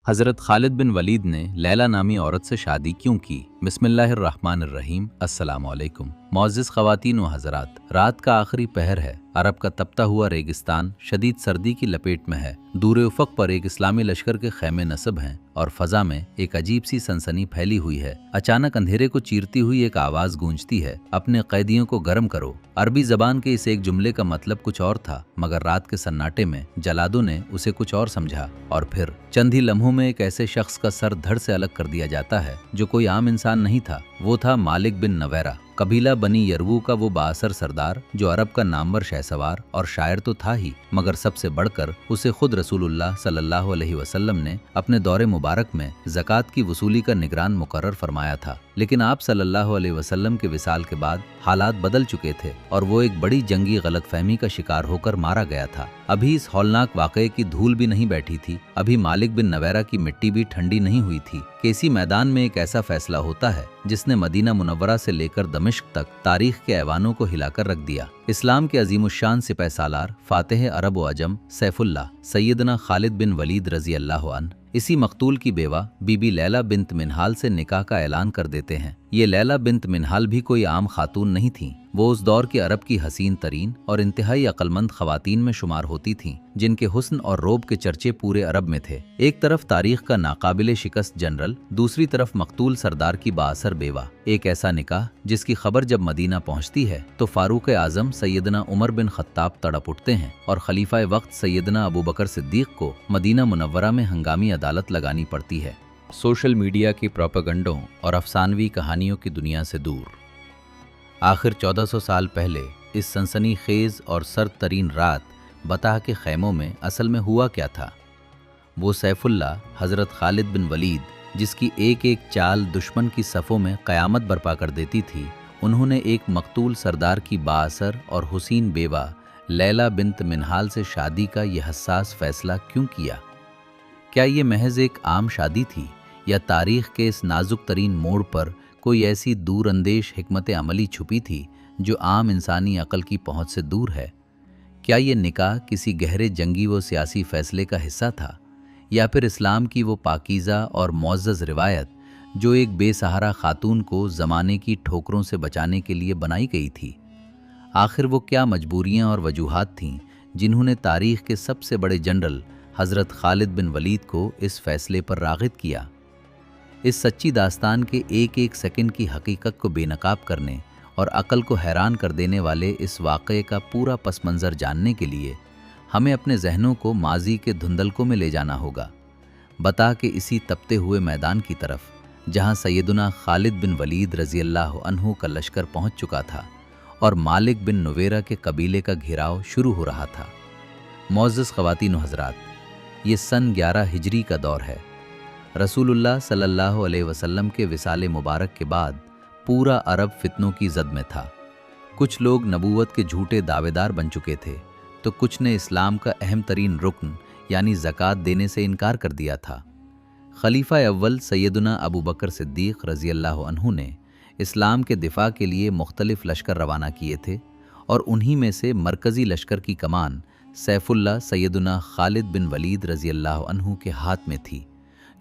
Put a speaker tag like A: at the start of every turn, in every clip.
A: हज़रत खालिद बिन वलीद ने लैला नामी औरत से शादी क्यों की? बिस्मिल्लाहिर्रहमानिर्रहीम। अस्सलामु अलैकुम। मुअज़्ज़िज़ ख़वातीन व हज़रात, रात का आखिरी पहर है। अरब का तपता हुआ रेगिस्तान शदीद सर्दी की लपेट में है। दूर उफ़क़ पर एक इस्लामी लश्कर के ख़ैमे नस्ब हैं और फ़ज़ा में एक अजीब सी सनसनी फैली हुई है। अचानक अंधेरे को चीरती हुई एक आवाज़ गूंजती है, अपने कैदियों को गर्म करो। अरबी ज़बान के इस एक जुमले का मतलब कुछ और था, मगर रात के सन्नाटे में जलादों ने उसे कुछ और समझा और फिर चंद ही लम्हों में एक ऐसे शख्स का सर धड़ से अलग कर दिया जाता है जो कोई आम इंसान नहीं था। वो था मालिक बिन नवैरा, कबीला बनी यरवू का वो बाअसर सरदार जो अरब का नामवर शहसवार और शायर तो था ही, मगर सबसे बढ़कर उसे खुद रसूलुल्लाह सल्लल्लाहु अलैहि वसल्लम ने अपने दौरे मुबारक में ज़कात की वसूली का निगरान मुकर्रर फरमाया था। लेकिन आप सल्लल्लाहु अलैहि वसल्लम के विसाल के बाद हालात बदल चुके थे और वो एक बड़ी जंगी गलतफहमी का शिकार होकर मारा गया था। अभी इस हौलनाक वाक़ये की धूल भी नहीं बैठी थी, अभी मालिक बिन नवैरा की मिट्टी भी ठंडी नहीं हुई थी कि इसी मैदान में एक ऐसा फैसला होता है जिसने मदीना मुनव्वरा से लेकर दमिश्क तक तारीख के ऐवानों को हिलाकर रख दिया। इस्लाम के अजीमुश्शान सिपह सालार फातिह अरब व अजम सैफुल्लाह सैयदना खालिद बिन वलीद रज़ी अल्लाह अन्हु इसी मकतूल की बेवा बीबी लैला बिन्त मिनहाल से निकाह का ऐलान कर देते हैं। ये लैला बिन्त मिनहाल भी कोई आम खातून नहीं थीं। वो उस दौर के अरब की हसीन तरीन और इंतहाई अक्लमंद खवातीन में शुमार होती थीं, जिनके हुस्न और रोब के चर्चे पूरे अरब में थे। एक तरफ तारीख का नाकाबिले शिकस्त जनरल, दूसरी तरफ मकतूल सरदार की बाअसर बेवा। एक ऐसा निकाह जिसकी खबर जब मदीना पहुंचती है तो फारूक आजम सैयदना उमर बिन खत्ताब तड़प उठते हैं और खलीफा वक्त सैयदना अबू बकर सिद्दीक को मदीना मुनव्वरा में हंगामी अदालत लगानी पड़ती है। सोशल मीडिया की प्रोपेगंडों और अफसानवी कहानियों की दुनिया से दूर। आखिर 1400 साल पहले इस सनसनी खेज और सर्द तरीन रात बता के खैमों में असल में हुआ क्या था? वो सैफुल्लाह हज़रत खालिद बिन वलीद, जिसकी एक एक चाल दुश्मन की सफ़ों में क़यामत बर्पा कर देती थी, उन्होंने एक मकतूल सरदार की बाअसर और हुसीन बेवा लैला बिन्त मिनहाल से शादी का यह हसास फ़ैसला क्यों किया? क्या ये महज एक आम शादी थी या तारीख़ के इस नाजुक तरीन मोड़ पर कोई ऐसी दूर अंदेश हिकमत अमली छुपी थी जो आम इंसानी अक़ल की पहुँच से दूर है? क्या ये निकाह किसी गहरे जंगी व सियासी फ़ैसले का हिस्सा था या फिर इस्लाम की वो पाकीज़ा और मुअज़्ज़ज़ रिवायत जो एक बेसहारा खातून को ज़माने की ठोकरों से बचाने के लिए बनाई गई थी? आखिर वो क्या मजबूरियाँ और वजूहात थीं जिन्होंने तारीख़ के सबसे बड़े जनरल हज़रत खालिद बिन वलीद को इस फ़ैसले पर राग़िब किया? इस सच्ची दास्तान के एक एक सेकंड की हकीकत को बेनकाब करने और अक़ल को हैरान कर देने वाले इस वाक़ये का पूरा पस मंज़र जानने के लिए हमें अपने जहनों को माजी के धुंधलकों में ले जाना होगा, बता के इसी तपते हुए मैदान की तरफ जहाँ सैयदना खालिद बिन वलीद रज़ी अल्लाह अन्हु का लश्कर पहुँच चुका था और मालिक बिन नुवेरा के कबीले का घेराव शुरू हो रहा था। मुअज़्ज़िज़ ख़वातीन व हज़रात, ये सन 11 हिजरी का दौर है। रसूलुल्लाह सल्लल्लाहु अलैहि वसल्लम के विसाले मुबारक के बाद पूरा अरब फितनों की जद में था। कुछ लोग नबूवत के झूठे दावेदार बन चुके थे तो कुछ ने इस्लाम का अहम तरीन रुकन यानी ज़कात देने से इनकार कर दिया था। खलीफा अव्वल सैयदना अबू बकर सिद्दीक रज़ी अल्लाह अन्हु ने इस्लाम के दिफा के लिए मुख्तलिफ लश्कर रवाना किए थे और उन्हीं में से मरकज़ी लश्कर की कमान सैफुल्लाह सैयदना खालिद बिन वलीद रज़ी अल्लाह अन्हु के हाथ में थी,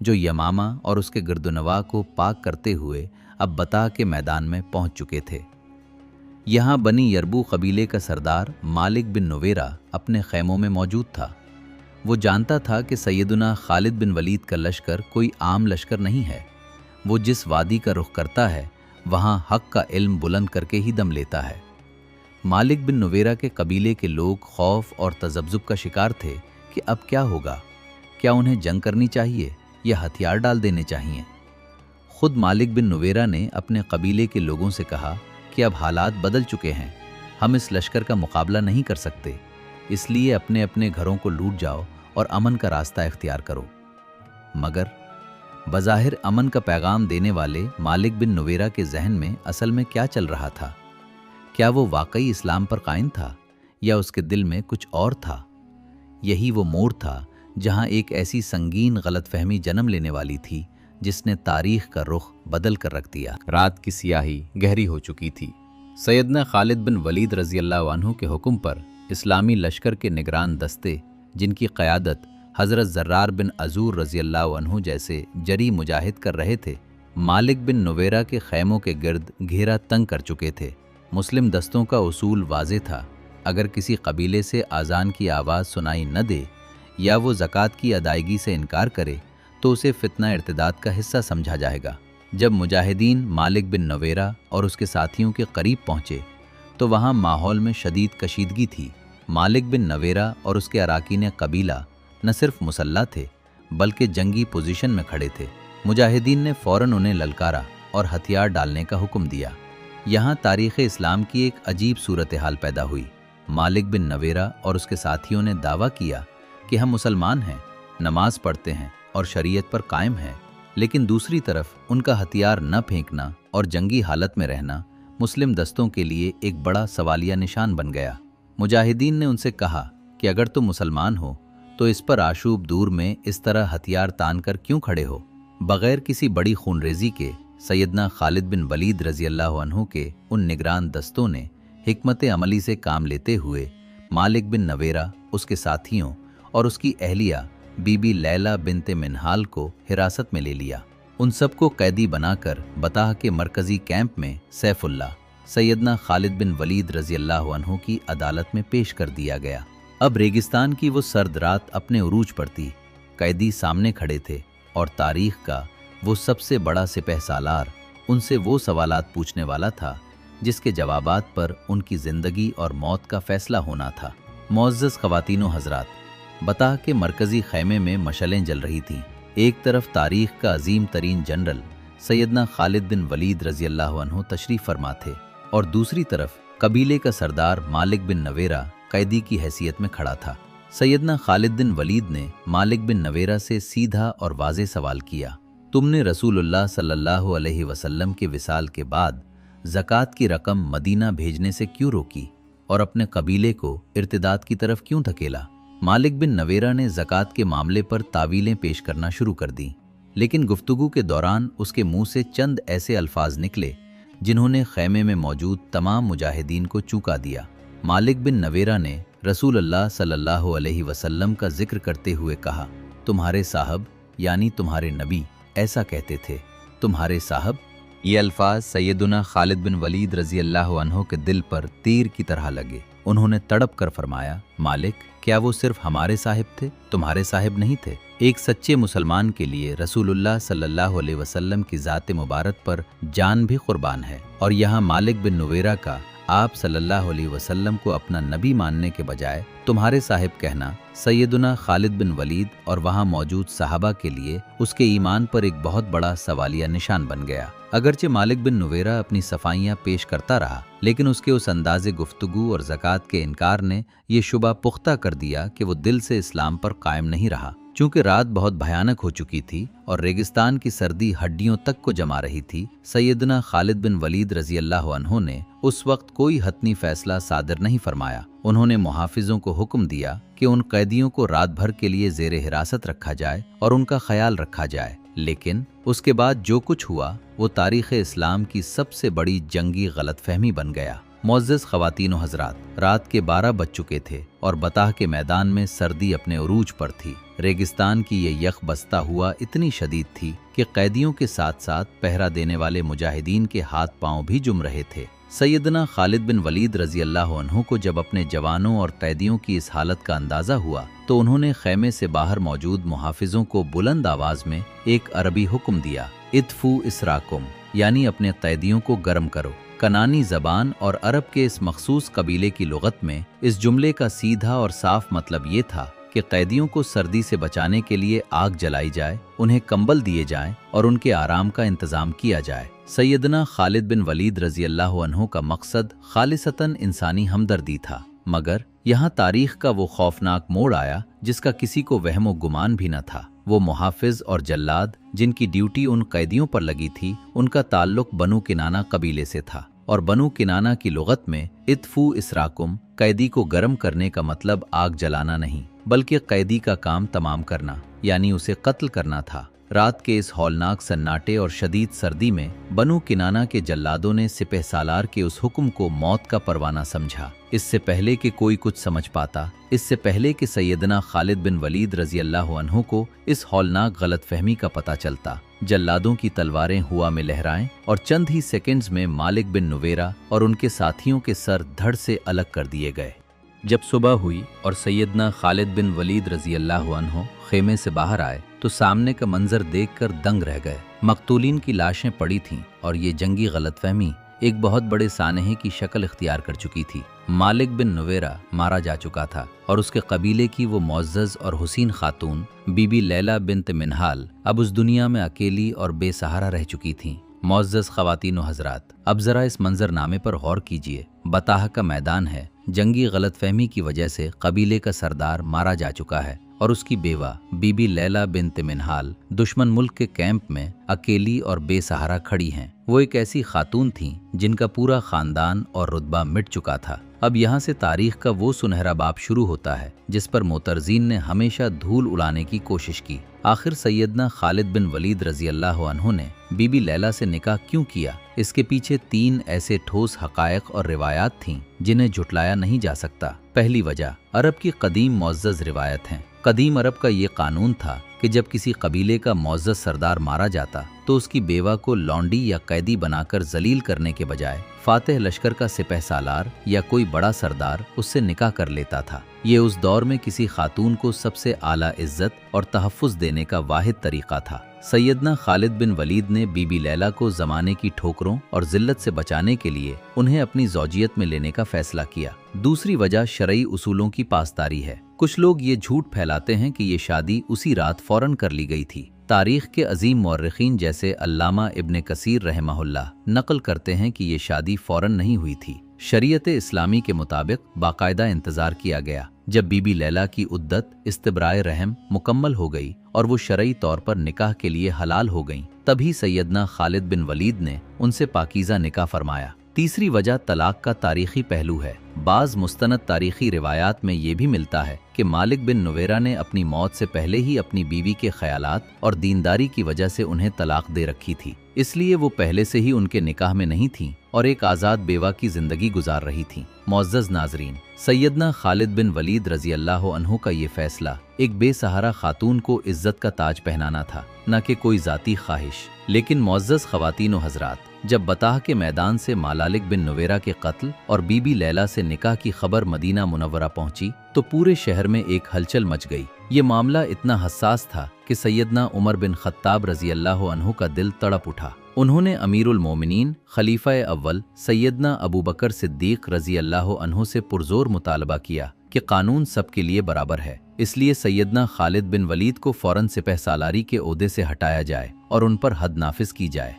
A: जो यमामा और उसके गिरदोनवा को पाक करते हुए अब बता के मैदान में पहुंच चुके थे। यहाँ बनी यरबू कबीले का सरदार मालिक बिन नुवेरा अपने खैमों में मौजूद था। वो जानता था कि सैयदना खालिद बिन वलीद का लश्कर कोई आम लश्कर नहीं है। वो जिस वादी का रुख करता है वहाँ हक़ का इल्म बुलंद करके ही दम लेता है। मालिक बिन नुवेरा के कबीले के लोग खौफ और तज़ब्ज़ुब का शिकार थे कि अब क्या होगा, क्या उन्हें जंग करनी चाहिए या हथियार डाल देने चाहिए। खुद मालिक बिन नुवेरा ने अपने कबीले के लोगों से कहा कि अब हालात बदल चुके हैं, हम इस लश्कर का मुकाबला नहीं कर सकते, इसलिए अपने अपने घरों को लूट जाओ और अमन का रास्ता इख्तियार करो। मगर बज़ाहिर अमन का पैगाम देने वाले मालिक बिन नुवेरा के जहन में असल में क्या चल रहा था? क्या वो वाकई इस्लाम पर कायम था या उसके दिल में कुछ और था? यही वो मोड़ था जहाँ एक ऐसी संगीन गलतफहमी जन्म लेने वाली थी जिसने तारीख का रुख बदल कर रख दिया। रात की सियाही गहरी हो चुकी थी। सैयदना खालिद बिन वलीद रज़ी अल्लाह अन्हु के हुक्म पर इस्लामी लश्कर के निगरान दस्ते, जिनकी क़यादत हज़रत ज़र्रार बिन अज़ूर रज़ी अल्लाह अन्हु जैसे जरी मुजाहिद कर रहे थे। मालिक बिन नुवेरा के खैमों के गिर्द घेरा तंग कर चुके थे। मुस्लिम दस्तों का उसूल वाज़े था, अगर किसी कबीले से आज़ान की आवाज़ सुनाई न दे या वो ज़कात की अदायगी से इनकार करे तो उसे फितना इर्तिदाद का हिस्सा समझा जाएगा। जब मुजाहिदीन मालिक बिन नवेरा और उसके साथियों के करीब पहुँचे तो वहाँ माहौल में शदीद कशीदगी थी। मालिक बिन नवेरा और उसके अराकीन कबीला न सिर्फ मुसल्ला थे बल्कि जंगी पोजीशन में खड़े थे। मुजाहिदीन ने फ़ौरन उन्हें ललकारा और हथियार डालने का हुक्म दिया। यहाँ तारीख़ इस्लाम की एक अजीब सूरत हाल पैदा हुई। मालिक बिन नवेरा और उसके साथियों ने दावा किया कि हम मुसलमान हैं, नमाज पढ़ते हैं और शरीयत पर कायम हैं, लेकिन दूसरी तरफ उनका हथियार न फेंकना और जंगी हालत में रहना मुस्लिम दस्तों के लिए एक बड़ा सवालिया निशान बन गया। मुजाहिदीन ने उनसे कहा कि अगर तुम मुसलमान हो तो इस पर आशूब दूर में इस तरह हथियार तान कर क्यों खड़े हो। बग़ैर किसी बड़ी खूनरेज़ी के सैयदना खालिद बिन वलीद रज़ी अल्लाह अन्हु के उन निगरान दस्तों ने हिकमत अमली से काम लेते हुए मालिक बिन नवेरा, उसके साथियों और उसकी अहलिया बीबी लैला बिनते मिनहाल को हिरासत में ले लिया। उन सबको कैदी बनाकर बताह के मरकज़ी कैंप में सैफुल्लाह सैयदना खालिद बिन वलीद रज़ी अल्लाह अन्हु की अदालत में पेश कर दिया गया। अब रेगिस्तान की वो सर्द रात अपने उरूज पर थी। कैदी सामने खड़े थे और तारीख़ का वो सबसे बड़ा सिपह सालार उनसे वो सवालात पूछने वाला था जिसके जवाबात पर उनकी ज़िंदगी और मौत का फ़ैसला होना था। मुअज़्ज़ज़ ख़वातीन व हज़रात, बताह के मरकज़ी खैमे में मशलें जल रही थीं। एक तरफ तारीख़ का अजीम तरीन जनरल सैयदना खालिद बिन वलीद रज़ी अल्लाह अन्हु तशरीफ़ फरमा थे और दूसरी तरफ कबीले का सरदार मालिक बिन नवेरा कैदी की हैसियत में खड़ा था। सैयदना खालिद बिन वलीद ने मालिक बिन नवेरा से सीधा और वाज़े सवाल किया, तुमने रसूलुल्लाह सल्लल्लाहु अलैहि वसल्लम के विसाल के बाद ज़कात की रकम मदीना भेजने से क्यों रोकी और अपने कबीले को इर्तिदाद की तरफ क्यों धकेला। मालिक बिन नवेरा ने ज़कात के मामले पर तावीलें पेश करना शुरू कर दी, लेकिन गुफ्तगू के दौरान उसके मुंह से चंद ऐसे अल्फाज निकले जिन्होंने खैमे में मौजूद तमाम मुजाहिदीन को चूका दिया। मालिक बिन नवेरा ने रसूलुल्लाह सल्लल्लाहु अलैहि वसल्लम का जिक्र करते हुए कहा, तुम्हारे साहब यानी तुम्हारे नबी ऐसा कहते थे। तुम्हारे साहब, ये अल्फाज सैयदुना खालिद बिन वलीद रज़ी अल्लाह अन्हु के दिल पर तीर की तरह लगे। उन्होंने तड़प कर फरमाया, मालिक, क्या वो सिर्फ हमारे साहिब थे, तुम्हारे साहिब नहीं थे। एक सच्चे मुसलमान के लिए रसूलुल्लाह सल्लल्लाहु अलैहि वसल्लम की ज़ात मुबारक पर जान भी कुर्बान है। और यहाँ मालिक बिन नुवेरा का आप सल्लल्लाहु अलैहि वसल्लम को अपना नबी मानने के बजाय तुम्हारे साहिब कहना सैयदुना खालिद बिन वलीद और वहाँ मौजूद सहाबा के लिए उसके ईमान पर एक बहुत बड़ा सवालिया निशान बन गया। अगरचे मालिक बिन नुवेरा अपनी सफाइयाँ पेश करता रहा, लेकिन उसके उस अंदाज़े गुफ्तगू और ज़कात के इनकार ने ये शुबा पुख्ता कर दिया कि वो दिल से इस्लाम पर कायम नहीं रहा। चूंकि रात बहुत भयानक हो चुकी थी और रेगिस्तान की सर्दी हड्डियों तक को जमा रही थी, सैयदना खालिद बिन वलीद रज़ी अल्लाह अन्हु ने उस वक्त कोई हतमी फैसला सादर नहीं फरमाया। उन्होंने मुहाफिजों को हुक्म दिया कि उन कैदियों को रात भर के लिए ज़ेरे हिरासत रखा जाए और उनका ख्याल रखा जाए। लेकिन उसके बाद जो कुछ हुआ वो तारीख़ इस्लाम की सबसे बड़ी जंगी गलतफहमी बन गया। मुअज़्ज़ज़ ख़वातीन व हज़रात, रात के 12 बज चुके थे और बताह के मैदान में सर्दी अपने उरूज पर थी। रेगिस्तान की ये यख बसता हुआ इतनी शदीद थी कि कैदियों के साथ साथ पहरा देने वाले मुजाहिदीन के हाथ पांव भी जुम रहे थे। सैयदना खालिद बिन वलीद रज़ी अल्लाह अन्हु को जब अपने जवानों और कैदियों की इस हालत का अंदाज़ा हुआ तो उन्होंने खैमे से बाहर मौजूद मुहाफिजों को बुलंद आवाज़ में एक अरबी हुक्म दिया, इत्फू इसराकुम, यानी अपने कैदियों को गर्म करो। कनानी ज़बान और अरब के इस मखसूस कबीले की लुगत में इस जुमले का सीधा और साफ मतलब ये था कि कैदियों को सर्दी से बचाने के लिए आग जलाई जाए, उन्हें कंबल दिए जाएं और उनके आराम का इंतज़ाम किया जाए। सैयदना खालिद बिन वलीद रज़ी अल्लाह अन्हु का मकसद खालिसतन इंसानी हमदर्दी था, मगर यहाँ तारीख़ का वो खौफनाक मोड़ आया जिसका किसी को वहमो गुमान भी न था। वो मुहाफिज और जल्लाद जिनकी ड्यूटी उन कैदियों पर लगी थी, उनका ताल्लुक बनु किनाना कबीले से था और बनु किनाना की लुगत में इत्फू इसराकुम, कैदी को गर्म करने का मतलब आग जलाना नहीं बल्कि कैदी का काम तमाम करना यानी उसे कत्ल करना था। रात के इस हौलनाक सन्नाटे और शदीद सर्दी में बनु किनाना के जल्लादों ने सिपह सालार के उस हुक्म को मौत का परवाना समझा। इससे पहले कि कोई कुछ समझ पाता, इससे पहले कि सैयदना खालिद बिन वलीद रजी अल्लाह अन्हु को इस हौलनाक गलतफहमी का पता चलता, जल्लादों की तलवारें हुआ में लहराएं और चंद ही सेकंड्स में मालिक बिन नुवेरा और उनके साथियों के सर धड़ से अलग कर दिए गए। जब सुबह हुई और सैयदना खालिद बिन वलीद रजी अल्लाह अन्हु खेमे से बाहर आए तो सामने का मंजर देखकर दंग रह गए। मकतूलीन की लाशें पड़ी थीं और ये जंगी गलतफहमी एक बहुत बड़े सानहे की शक्ल इख्तियार कर चुकी थी। मालिक बिन नुवेरा मारा जा चुका था और उसके कबीले की वो मुअज़्ज़ज़ और हुसीन खातून बीबी लैला बिन्त मिनहाल अब उस दुनिया में अकेली और बेसहारा रह चुकी थीं। मुअज़्ज़ज़ ख़वातीन व हज़रात, अब ज़रा इस मंजरनामे पर गौर कीजिए। बताह का मैदान है, जंगी गलतफहमी की वजह से कबीले का सरदार मारा जा चुका है और उसकी बेवा बीबी लैला बिन्त मिनहाल दुश्मन मुल्क के कैंप में अकेली और बेसहारा खड़ी हैं। वो एक ऐसी खातून थीं जिनका पूरा खानदान और रुतबा मिट चुका था। अब यहाँ से तारीख का वो सुनहरा बाब शुरू होता है जिस पर मोतरजीन ने हमेशा धूल उड़ाने की कोशिश की। आखिर सैयदना खालिद बिन वलीद रजी अल्लाह अन्हु ने बीबी लैला से निकाह क्यों किया? इसके पीछे 3 ऐसे ठोस हकायक और रिवायात थीं जिन्हें झुटलाया नहीं जा सकता। पहली वजह अरब की कदीम मुअज़्ज़ज़ रिवायत है। कदीम अरब का ये कानून था कि जब किसी कबीले का मुअज़्ज़ज़ सरदार मारा जाता तो उसकी बेवा को लौंडी या कैदी बनाकर जलील करने के बजाय फातेह लश्कर का सिपह सालार या कोई बड़ा सरदार उससे निकाह कर लेता था। ये उस दौर में किसी खातून को सबसे आला इज्जत और तहफ़्फ़ुज़ देने का वाहिद तरीका था। सैयदना खालिद बिन वलीद ने बीबी लैला को ज़माने की ठोकरों और ज़िल्लत से बचाने के लिए उन्हें अपनी ज़ौजियत में लेने का फ़ैसला किया। दूसरी वजह शरई उसूलों की पासदारी है। कुछ लोग ये झूठ फैलाते हैं कि ये शादी उसी रात फ़ौरन कर ली गई थी। तारीख़ के अजीम मौर्रिख़ीन जैसे अल्लामा इब्न कसीर रहमहुल्लाह नक़ल करते हैं कि ये शादी फ़ौरन नहीं हुई थी। शरीयत इस्लामी के मुताबिक बाकायदा इंतज़ार किया गया। जब बीबी लैला की उद्दत इस्तिब्राए रहम मुकम्मल हो गई और वो शरई तौर पर निकाह के लिए हलाल हो गईं, तभी सैयदना खालिद बिन वलीद ने उनसे पाकीज़ा निकाह फरमाया। तीसरी वजह तलाक का तारीख़ी पहलू है। बाज़ मुस्तनद तारीख़ी रिवायात में ये भी मिलता है कि मालिक बिन नुवेरा ने अपनी मौत से पहले ही अपनी बीवी के ख़यालात और दीनदारी की वजह से उन्हें तलाक दे रखी थी, इसलिए वो पहले से ही उनके निकाह में नहीं थीं और एक आज़ाद बेवा की ज़िंदगी गुजार रही थीं। मुअज़्ज़ज़ नाज़रीन, सैयदना खालिद बिन वलीद रज़ी अल्लाह अन्हु का ये फ़ैसला एक बेसहारा खातून को इज़्ज़त का ताज पहनाना था, न कि कोई ज़ाती ख्वाहिश। लेकिन मुअज़्ज़ज़ ख़वातीन व हज़रात, जब बताह के मैदान से मालिक बिन नुवेरा के कत्ल और बीबी लैला से निकाह की खबर मदीना मुनव्वरा पहुंची तो पूरे शहर में एक हलचल मच गई। ये मामला इतना हसास था कि सैयदना उमर बिन खत्ताब रज़ी अल्लाह अन्हु का दिल तड़प उठा। उन्होंने अमीरुल मोमिनीन खलीफा अव्वल सैयदना अबू बकर सिद्दीक़ रज़ी अल्लाह अन्हु से पुरजोर मुतालबा किया कि कानून सबके लिए बराबर है, इसलिए सैयदना खालिद बिन वलीद को फ़ौरन सिपह सालारी के ओहदे से हटाया जाए और उन पर हद नाफिज की जाए।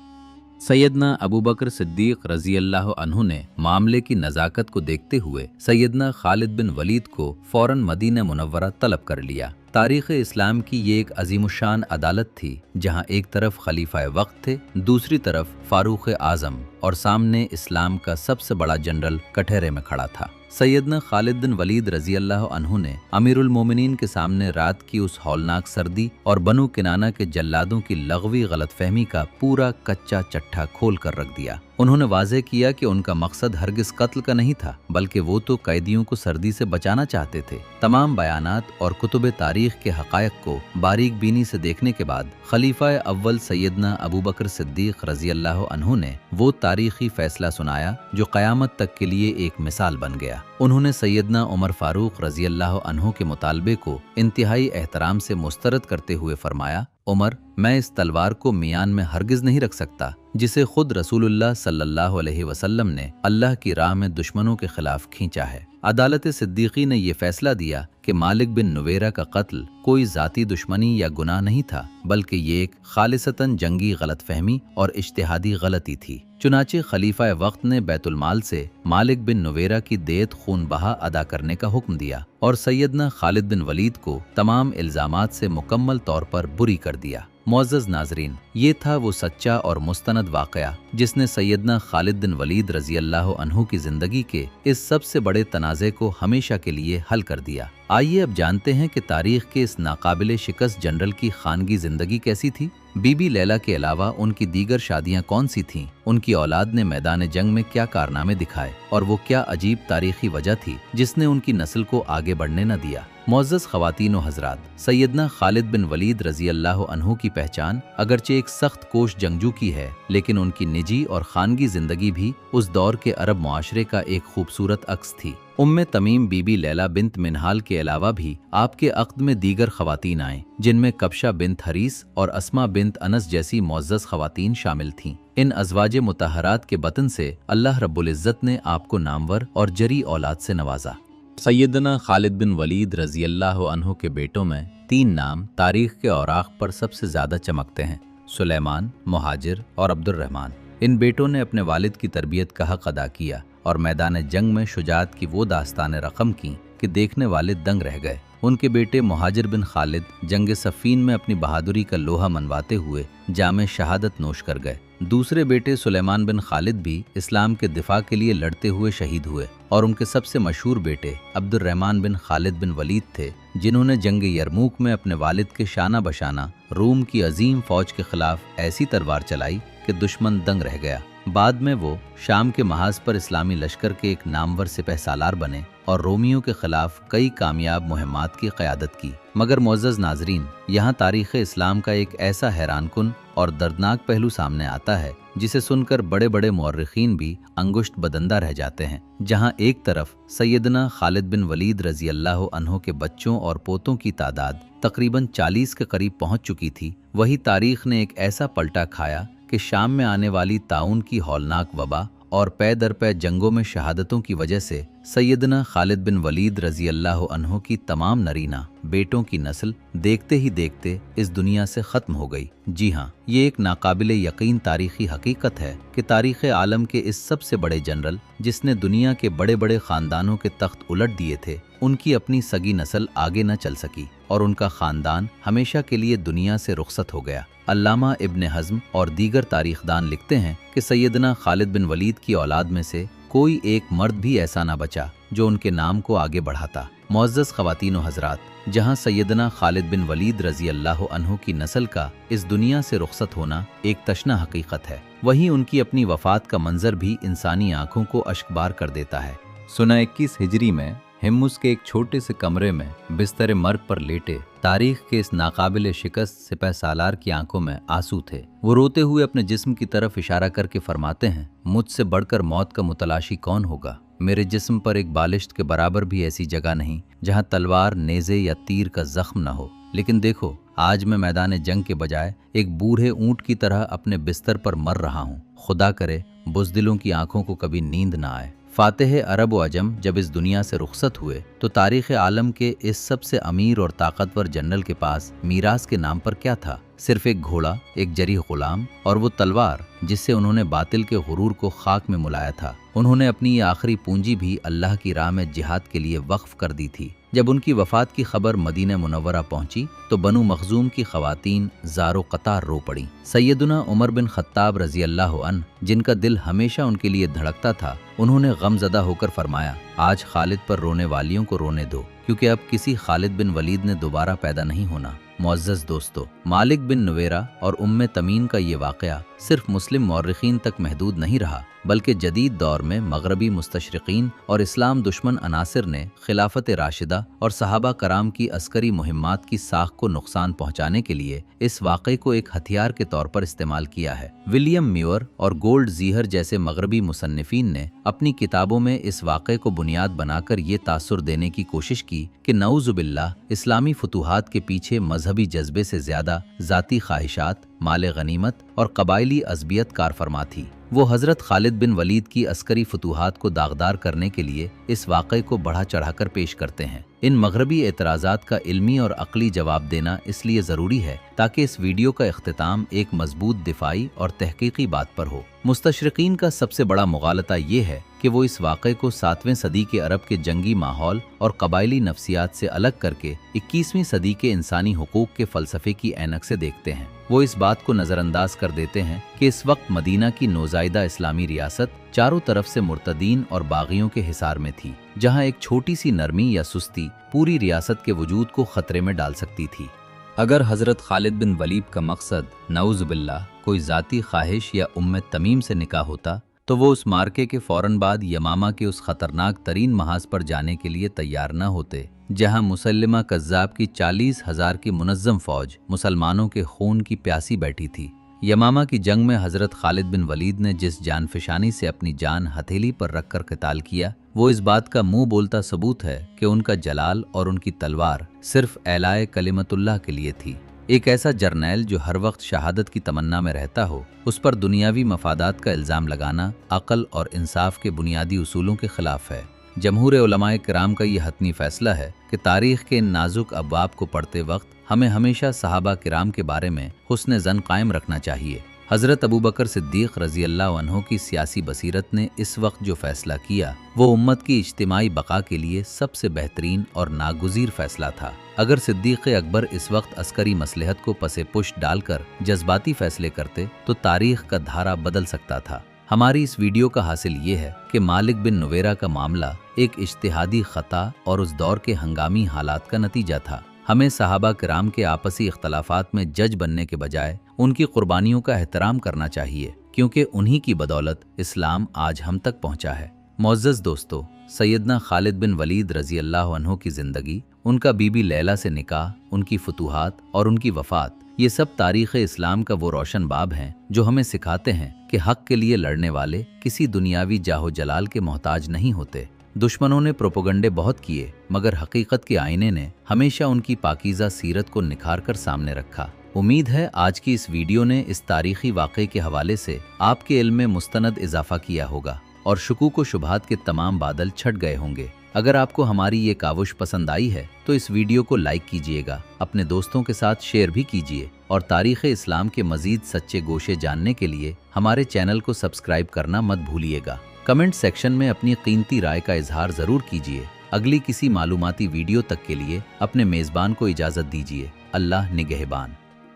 A: सैयदना अबू बकर सिद्दीक़ रज़ी अल्लाह अन्हु ने मामले की नज़ाकत को देखते हुए सैयदना खालिद बिन वलीद को फ़ौरन मदीना मुनव्वरा तलब कर लिया। तारीख़ इस्लाम की ये एक अजीमुशान अदालत थी जहाँ एक तरफ खलीफा वक्त थे, दूसरी तरफ फारूक आज़म और सामने इस्लाम का सबसे बड़ा जनरल कटहरे में खड़ा था। सैयदना खालिद बिन वलीद रज़ी अल्लाह अन्हु ने अमीरुल मोमिनीन के सामने रात की उस हौलनाक सर्दी और बनु किनाना के जल्लादों की लगवी गलतफहमी का पूरा कच्चा चट्ठा खोल कर रख दिया। उन्होंने वाज़ेह किया कि उनका मकसद हरगिज़ कत्ल का नहीं था, बल्कि वो तो कैदियों को सर्दी से बचाना चाहते थे। तमाम बयानात और कुतुब तारीख़ के हक़ायक़ को बारीक बीनी से देखने के बाद खलीफा अव्वल सैयदना अबू बकर सिद्दीक़ रज़ी अल्लाह अन्हु ने वो तारीख़ी फ़ैसला सुनाया जो क़यामत तक के लिए एक मिसाल बन गया। उन्होंने सैयदना उमर फ़ारूक रज़ी अल्लाह अन्हु के मुतालबे को इंतहाई एहतराम से मुस्तरद करते हुए फरमाया, उमर, मैं इस तलवार को मियान में हरगिज़ नहीं रख सकता जिसे खुद रसूलुल्लाह सल्लल्लाहु अलैहि वसल्लम ने अल्लाह की राह में दुश्मनों के खिलाफ खींचा है। अदालत सिद्दीकी ने यह फैसला दिया कि मालिक बिन नुवेरा का कत्ल कोई ज़ाती दुश्मनी या गुनाह नहीं था, बल्कि ये एक खालिसतन जंगी गलतफहमी और इज्तिहादी गलती थी। चुनाचे खलीफा वक्त ने बैतुल माल से मालिक बिन नुवेरा की देत खून बहा अदा करने का हुक्म दिया और सैयदना खालिद बिन वलीद को तमाम इल्ज़ामात से मुकम्मल तौर पर बुरी कर दिया। मुअज़्ज़ज़ नाज़रीन, ये था वो सच्चा और मुस्तनद वाक़या जिसने सैयदना खालिद बिन वलीद रज़ी अल्लाह अन्हु की ज़िंदगी के इस सबसे बड़े तनाज़े को हमेशा के लिए हल कर दिया। आइए अब जानते हैं कि तारीख़ के इस नाकाबिले शिकस्त जनरल की खानगी ज़िंदगी कैसी थी। बीबी लैला के अलावा उनकी दीगर शादियां कौन सी थीं, उनकी औलाद ने मैदान जंग में क्या कारनामे दिखाए और वो क्या अजीब तारीखी वजह थी जिसने उनकी नस्ल को आगे बढ़ने न दिया। मुअज़्ज़ज़ ख़वातीन व हज़रात, सैयदना खालिद बिन वलीद रज़ी अल्लाह अन्हु की पहचान अगरचे एक सख्त कोश जंगजू की है, लेकिन उनकी निजी और खानगी ज़िंदगी भी उस दौर के अरब मुआशरे का एक खूबसूरत अक्स थी। उम्मे तमीम बीबी लैला बिन्त मिनहाल के अलावा भी आपके अक़्द में दीगर ख़वातीन आएँ, जिनमें कब्शा बिन्त हरीस और अस्मा बिन्त अनस जैसी मुअज़्ज़ज़ ख़वातीन शामिल थीं। इन अज़वाजे मुतहरात के बतन से अल्लाह रब्बुल इज़्ज़त ने आपको नामवर और जरी औलाद से नवाजा। सैयदना खालिद बिन वलीद रज़ी अल्लाह अन्हु के बेटों में 3 नाम तारीख़ के औराक़ पर सबसे ज़्यादा चमकते हैं: सुलेमान, मुहाजिर और अब्दुर्रहमान। इन बेटों ने अपने वालिद की तरबियत का हक़ अदा किया और मैदान जंग में शुजाअत की वो दास्तानें रक़म की कि देखने वाले दंग रह गए। उनके बेटे मुहाजिर बिन खालिद जंग सफ़ीन में अपनी बहादुरी का लोहा मनवाते हुए जामे शहादत नोश कर गए। दूसरे बेटे सुलेमान बिन खालिद भी इस्लाम के दिफा के लिए लड़ते हुए शहीद हुए और उनके सबसे मशहूर बेटे अब्दुर्रहमान बिन खालिद बिन वलीद थे, जिन्होंने जंग यरमूक में अपने वालिद के शाना बशाना रूम की अजीम फौज के खिलाफ ऐसी तलवार चलाई कि दुश्मन दंग रह गया। बाद में वो शाम के महाज पर इस्लामी लश्कर के एक नामवर सिपह सालार बने और रोमियों के खिलाफ कई कामयाब मुहिम्मात की क़यादत की। मगर मुअज़्ज़ज़ नाज़रीन, यहाँ तारीख़ इस्लाम का एक ऐसा हैरानकुन और दर्दनाक पहलू सामने आता है जिसे सुनकर बड़े बड़े मुअर्रिख़ीन भी अंगुश्त बदंदा रह जाते हैं। जहाँ एक तरफ सैयदना खालिद बिन वलीद रज़ी अल्लाह अन्हु के बच्चों और पोतों की तादाद तकरीबन 40 के करीब पहुँच चुकी थी, वही तारीख़ ने एक ऐसा पलटा खाया कि शाम में आने वाली ताउन की हौलनाक वबा और पै दर पै जंगों में शहादतों की वजह से सैयदना खालिद बिन वलीद रज़ी अल्लाह अन्हु की तमाम नरीना बेटों की नस्ल देखते ही देखते इस दुनिया से ख़त्म हो गई। जी हाँ, ये एक नाकाबिले यकीन तारीख़ी हकीकत है कि तारीख़ आलम के इस सबसे बड़े जनरल, जिसने दुनिया के बड़े बड़े ख़ानदानों के तख्त उलट दिए थे, उनकी अपनी सगी नस्ल आगे न चल सकी और उनका ख़ानदान हमेशा के लिए दुनिया से रुखसत हो गया। अल्लामा इब्न हज़्म और दीगर तारीख़दान लिखते हैं कि सैयदना खालिद बिन वलीद की औलाद में से कोई एक मर्द भी ऐसा ना बचा जो उनके नाम को आगे बढ़ाता। मुअज़्ज़ज़ ख़वातीन व हज़रात, जहाँ सैयदना खालिद बिन वलीद रज़ी अल्लाह अन्हु की नस्ल का इस दुनिया से रुखसत होना एक तशना हकीकत है, वहीं उनकी अपनी वफ़ात का मंजर भी इंसानी आँखों को अश्कबार कर देता है। सुना 21 हिजरी में हिम्मुस के एक छोटे से कमरे में बिस्तर मर्ग पर लेटे तारीख़ के इस नाकाबिले शिकस्त सिपह सालार की आंखों में आंसू थे। वो रोते हुए अपने जिस्म की तरफ इशारा करके फरमाते हैं, मुझसे बढ़कर मौत का मुतलाशी कौन होगा। मेरे जिस्म पर एक बालिश्त के बराबर भी ऐसी जगह नहीं जहां तलवार, नेज़े या तीर का जख्म न हो। लेकिन देखो, आज मैं मैदान जंग के बजाय एक बूढ़े ऊँट की तरह अपने बिस्तर पर मर रहा हूँ। खुदा करे बुज़दिलों की आंखों को कभी नींद न आए। फातिह अरब व अजम जब इस दुनिया से रुखसत हुए तो तारीख़ आलम के इस सबसे अमीर और ताकतवर जनरल के पास मीरास के नाम पर क्या था? सिर्फ एक घोड़ा, एक जरी गुलाम और वो तलवार जिससे उन्होंने बातिल के गुरूर को खाक में मुलाया था। उन्होंने अपनी ये आखिरी पूंजी भी अल्लाह की राह में जिहाद के लिए वक्फ कर दी थी। जब उनकी वफ़ात की खबर मदीना मुनव्वरा पहुंची तो बनु मखजूम की ख़वातीन ज़ारो क़तार रो पड़ी। सैयदना उमर बिन ख़त्ताब रज़ी अल्लाह अन्हु, जिनका दिल हमेशा उनके लिए धड़कता था, उन्होंने गमज़दा होकर फरमाया, आज खालिद पर रोने वालियों को रोने दो, क्योंकि अब किसी खालिद बिन वलीद ने दोबारा पैदा नहीं होना। मुअज़्ज़ज़ दोस्तों, मालिक बिन नुवेरा और उम्मे तमीन का ये वाक़या सिर्फ मुस्लिम मौर्रिख़ीन तक महदूद नहीं रहा, बल्कि जदीद दौर में मगरबी मुस्तशरिक़ीन और इस्लाम दुश्मन अनासिर ने खिलाफत राशिदा और सहाबा कराम की अस्करी मुहिम्मात की साख को नुकसान पहुँचाने के लिए इस वाक़े को एक हथियार के तौर पर इस्तेमाल किया है। विलियम म्यूर और गोल्ड ज़ीहर जैसे मगरबी मुसन्निफ़ीन ने अपनी किताबों में इस वाक़े को बुनियाद बनाकर ये तासुर देने की कोशिश की कि नऊज़ुबिल्लाह इस्लामी फतूहात के पीछे मजहबी जज्बे से ज़्यादा ज़ाती ख्वाहिशात, माले गनीमत और कबायली अज़बियत कारफरमा थी। वो हज़रत खालिद बिन वलीद की अस्करी फतूहात को दागदार करने के लिए इस वाक़े को बढ़ा चढ़ाकर पेश करते हैं। इन मगरबी एतराज़ात का इल्मी और अक़ली जवाब देना इसलिए ज़रूरी है ताकि इस वीडियो का इख्तिताम एक मजबूत दिफाई और तहकीकी बात पर हो। मुस्तशरिकीन का सबसे बड़ा मुगालता ये है कि वो इस वाक़े को 7वें सदी के अरब के जंगी माहौल और कबायली नफ्सियात से अलग करके 21वीं सदी के इंसानी हुकूक के फ़लसफ़े की ऐनक से देखते हैं। वो इस बात को नज़रअंदाज कर देते हैं कि इस वक्त मदीना की नौज़ायदा इस्लामी रियासत चारों तरफ से मुर्तदीन और बागियों के हिसार में थी, जहां एक छोटी सी नरमी या सुस्ती पूरी रियासत के वजूद को खतरे में डाल सकती थी। अगर हज़रत खालिद बिन वलीद का मकसद नऊज़ बिल्लाह कोई ज़ाती ख्वाहिश या उम्मे तमीम से निकाह होता तो वो उस मार्के के फ़ौरन बाद यमामा के उस ख़तरनाक तरीन महाज पर जाने के लिए तैयार न होते, जहां मुसल्लिमा कज़्ज़ाब की 40,000 की मुनज़्ज़म फ़ौज मुसलमानों के खून की प्यासी बैठी थी। यमामा की जंग में हज़रत खालिद बिन वलीद ने जिस जानफशानी से अपनी जान हथेली पर रखकर क़िताल किया, वो इस बात का मुंह बोलता सबूत है कि उनका जलाल और उनकी तलवार सिर्फ एलाए कलिमतुल्लाह के लिए थी। एक ऐसा जर्नैल जो हर वक्त शहादत की तमन्ना में रहता हो, उस पर दुनियावी मफादात का इल्ज़ाम लगाना अक़ल और इंसाफ के बुनियादी उसूलों के ख़िलाफ़ है। जमहूर उलमाए किराम का ये हतमी फ़ैसला है कि तारीख़ के इन नाजुक अब्वाब को पढ़ते वक्त हमें हमेशा सहाबा किराम के बारे में हुस्न ज़न कायम रखना चाहिए। हज़रत अबू बकर सिद्दीक़ रज़ी अल्लाह अन्हु की सियासी बसीरत ने इस वक्त जो फ़ैसला किया वो उम्मत की इज्तिमाई बका के लिए सबसे बेहतरीन और नागुज़ीर फ़ैसला था। अगर सिद्दीक़ अकबर इस वक्त अस्करी मसलहत को पसे पुष्ट डालकर जज्बाती फ़ैसले करते तो तारीख़ का धारा बदल सकता था। हमारी इस वीडियो का हासिल ये है कि मालिक बिन नुवेरा का मामला एक इज्तिहादी ख़ता और उस दौर के हंगामी हालात का नतीजा था। हमें सहाबा किराम के आपसी इख्तलाफात में जज बनने के बजाय उनकी कुर्बानियों का एहतराम करना चाहिए, क्योंकि उन्हीं की बदौलत इस्लाम आज हम तक पहुंचा है। मुअज़्ज़ज़ दोस्तों, सैयदना खालिद बिन वलीद रज़ी अल्लाह अन्हु की ज़िंदगी, उनका बीबी लैला से निकाह, उनकी फतूहात और उनकी वफ़ात, ये सब तारीख़ इस्लाम का वो रोशन बाब हैं जो हमें सिखाते हैं कि हक़ के लिए लड़ने वाले किसी दुनियावी जाहो जलाल के मोहताज नहीं होते। दुश्मनों ने प्रोपोगंडे बहुत किए, मगर हकीकत के आईने ने हमेशा उनकी पाकीज़ा सीरत को निखार कर सामने रखा। उम्मीद है आज की इस वीडियो ने इस तारीख़ी वाक़े के हवाले से आपके इल्म में मुस्तनद इजाफ़ा किया होगा और शुकूक व शुबहात के तमाम बादल छट गए होंगे। अगर आपको हमारी ये काविश पसंद आई है तो इस वीडियो को लाइक कीजिएगा, अपने दोस्तों के साथ शेयर भी कीजिए और तारीख़ इस्लाम के मज़ीद सच्चे गोशे जानने के लिए हमारे चैनल को सब्सक्राइब करना मत भूलिएगा। कमेंट सेक्शन में अपनी कीमती राय का इजहार ज़रूर कीजिए। अगली किसी मालूमाती वीडियो तक के लिए अपने मेज़बान को इजाज़त दीजिए। अल्लाह निगहबान।